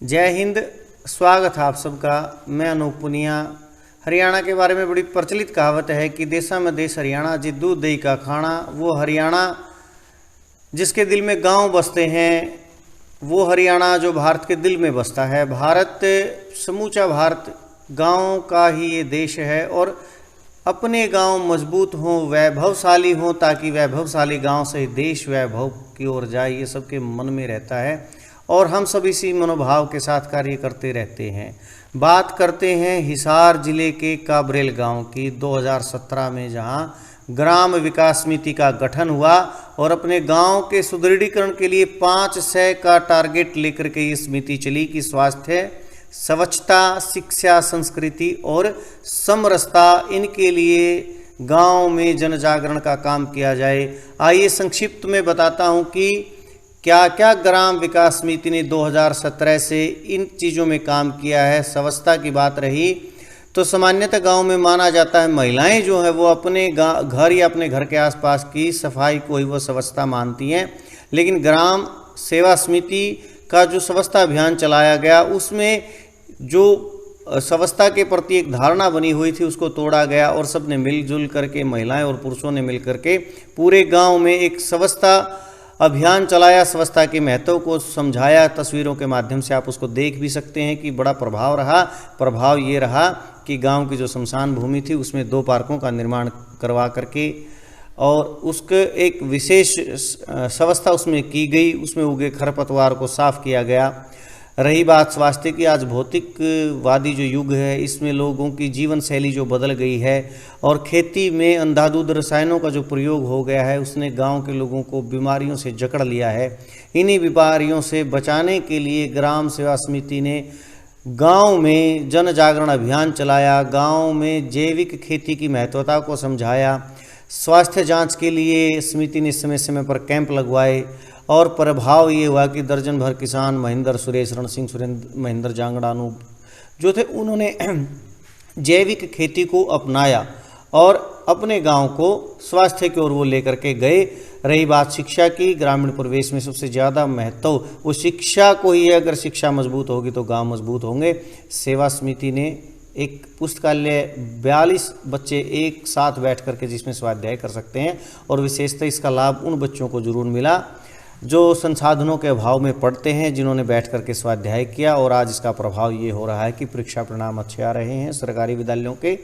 जय हिंद। स्वागत है आप सबका। मैं अनूप पुनिया। हरियाणा के बारे में बड़ी प्रचलित कहावत है कि देशा में देश हरियाणा, जी दूध दही का खाना। वो हरियाणा जिसके दिल में गांव बसते हैं, वो हरियाणा जो भारत के दिल में बसता है। भारत, समूचा भारत गांव का ही ये देश है और अपने गांव मजबूत हों, वैभवशाली हों, ताकि वैभवशाली गांव से ही देश वैभव की ओर जाए, ये सबके मन में रहता है और हम सब इसी मनोभाव के साथ कार्य करते रहते हैं। बात करते हैं हिसार जिले के काबरेल गांव की 2017 में, जहां ग्राम विकास समिति का गठन हुआ और अपने गांव के सुदृढ़ीकरण के लिए 500 का टारगेट लेकर के ये समिति चली कि स्वास्थ्य, स्वच्छता, शिक्षा, संस्कृति और समरसता, इनके लिए गांव में जन जागरण का काम किया जाए। आइए संक्षिप्त में बताता हूं कि क्या क्या ग्राम विकास समिति ने 2017 से इन चीज़ों में काम किया है। स्वच्छता की बात रही तो सामान्यतः गांव में माना जाता है महिलाएं जो है वो अपने घर या अपने घर के आसपास की सफाई को ही वो स्वच्छता मानती हैं, लेकिन ग्राम सेवा समिति का जो स्वच्छता अभियान चलाया गया उसमें जो स्वच्छता के प्रति एक धारणा बनी हुई थी उसको तोड़ा गया और सब ने मिलजुल करके, महिलाएं और पुरुषों ने मिल करके पूरे गांव में एक स्वच्छता अभियान चलाया, स्वच्छता के महत्व को समझाया। तस्वीरों के माध्यम से आप उसको देख भी सकते हैं कि बड़ा प्रभाव रहा। प्रभाव ये रहा कि गांव की जो शमशान भूमि थी उसमें 2 पार्कों का निर्माण करवा करके और उसके एक विशेष व्यवस्था उसमें की गई। उसमें उगे खरपतवार को साफ किया गया। रही बात स्वास्थ्य की, आज भौतिकवादी जो युग है इसमें लोगों की जीवन शैली जो बदल गई है और खेती में अंधाधुंध रसायनों का जो प्रयोग हो गया है उसने गांव के लोगों को बीमारियों से जकड़ लिया है। इन्हीं बीमारियों से बचाने के लिए ग्राम सेवा समिति ने गांव में जन जागरण अभियान चलाया, गांव में जैविक खेती की महत्वता को समझाया। स्वास्थ्य जांच के लिए समिति ने समय समय पर कैंप लगवाए और प्रभाव ये हुआ कि दर्जन भर किसान, महेंद्र, सुरेश, रण सिंह, सुरेंद्र, महेंद्र, जांगड़ा, अनूप जो थे उन्होंने जैविक खेती को अपनाया और अपने गांव को स्वास्थ्य की ओर वो लेकर के गए। रही बात शिक्षा की, ग्रामीण परिवेश में सबसे ज़्यादा महत्व वो शिक्षा को ही है। अगर शिक्षा मजबूत होगी तो गांव मजबूत होंगे। सेवा समिति ने एक पुस्तकालय 42 बच्चे एक साथ बैठ करके जिसमें स्वाध्याय कर सकते हैं और विशेषतः इसका लाभ उन बच्चों को जरूर मिला जो संसाधनों के अभाव में पढ़ते हैं, जिन्होंने बैठ करके स्वाध्याय किया। और आज इसका प्रभाव ये हो रहा है कि परीक्षा परिणाम अच्छे आ रहे हैं सरकारी विद्यालयों के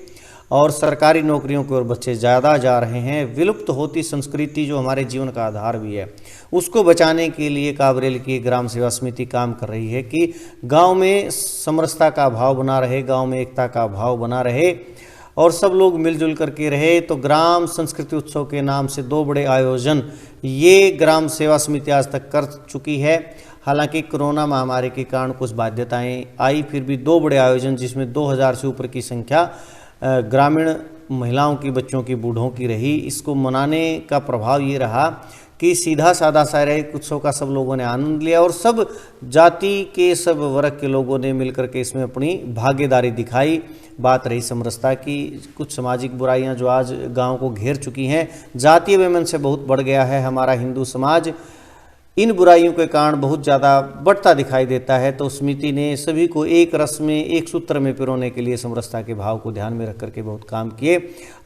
और सरकारी नौकरियों की ओर बच्चे ज़्यादा जा रहे हैं। विलुप्त होती संस्कृति जो हमारे जीवन का आधार भी है उसको बचाने के लिए काबरेल की ग्राम सेवा समिति काम कर रही है कि गांव में समरसता का भाव बना रहे, गांव में एकता का भाव बना रहे और सब लोग मिलजुल करके रहे। तो ग्राम संस्कृति उत्सव के नाम से 2 बड़े आयोजन ये ग्राम सेवा समिति आज तक कर चुकी है। हालांकि कोरोना महामारी के कारण कुछ बाध्यताएं आई, फिर भी 2 बड़े आयोजन जिसमें 2000 से ऊपर की संख्या ग्रामीण महिलाओं की, बच्चों की, बूढ़ों की रही। इसको मनाने का प्रभाव ये रहा कि सीधा साधा शारीरिक उत्सव का सब लोगों ने आनंद लिया और सब जाति के, सब वर्ग के लोगों ने मिलकर के इसमें अपनी भागीदारी दिखाई। बात रही समरसता की, कुछ सामाजिक बुराइयां जो आज गांव को घेर चुकी हैं, जातीय वैमन से बहुत बढ़ गया है हमारा हिंदू समाज, इन बुराइयों के कारण बहुत ज़्यादा बढ़ता दिखाई देता है। तो समिति ने सभी को एक रस में, एक सूत्र में पिरोने के लिए समरसता के भाव को ध्यान में रख करके बहुत काम किए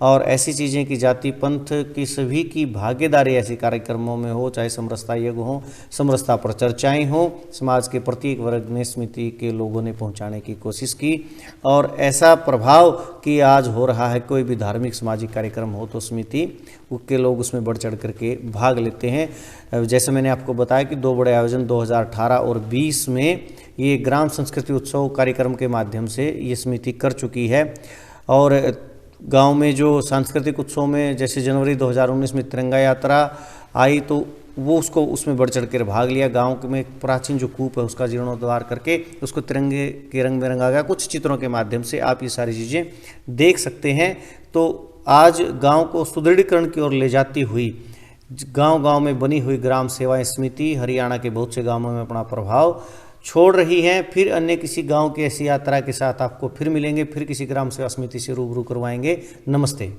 और ऐसी चीज़ें कि जाति पंथ की सभी की भागीदारी ऐसे कार्यक्रमों में हो, चाहे समरसता यज्ञ हो, समरसता पर चर्चाएँ हों, समाज के प्रत्येक वर्ग में समिति के लोगों ने पहुँचाने की कोशिश की और ऐसा प्रभाव कि आज हो रहा है कोई भी धार्मिक सामाजिक कार्यक्रम हो तो समिति के लोग उसमें बढ़ चढ़ करके भाग लेते हैं। जैसे मैंने आपको बताया कि 2 बड़े आयोजन 2018 और 20 में ये ग्राम संस्कृति उत्सव कार्यक्रम के माध्यम से ये समिति कर चुकी है। और गांव में जो सांस्कृतिक उत्सव में जैसे जनवरी 2019 में तिरंगा यात्रा आई तो वो उसको उसमें बढ़ चढ़ कर भाग लिया। गांव में एक प्राचीन जो कूप है उसका जीर्णोद्धार करके उसको तिरंगे के रंग में रंगा गया। कुछ चित्रों के माध्यम से आप ये सारी चीज़ें देख सकते हैं। तो आज गांव को सुदृढ़ीकरण की ओर ले जाती हुई गांव-गांव में बनी हुई ग्राम सेवा समिति हरियाणा के बहुत से गांवों में अपना प्रभाव छोड़ रही हैं। फिर अन्य किसी गांव की ऐसी यात्रा के साथ आपको फिर मिलेंगे, फिर किसी ग्राम सेवा समिति से रूबरू करवाएंगे। नमस्ते।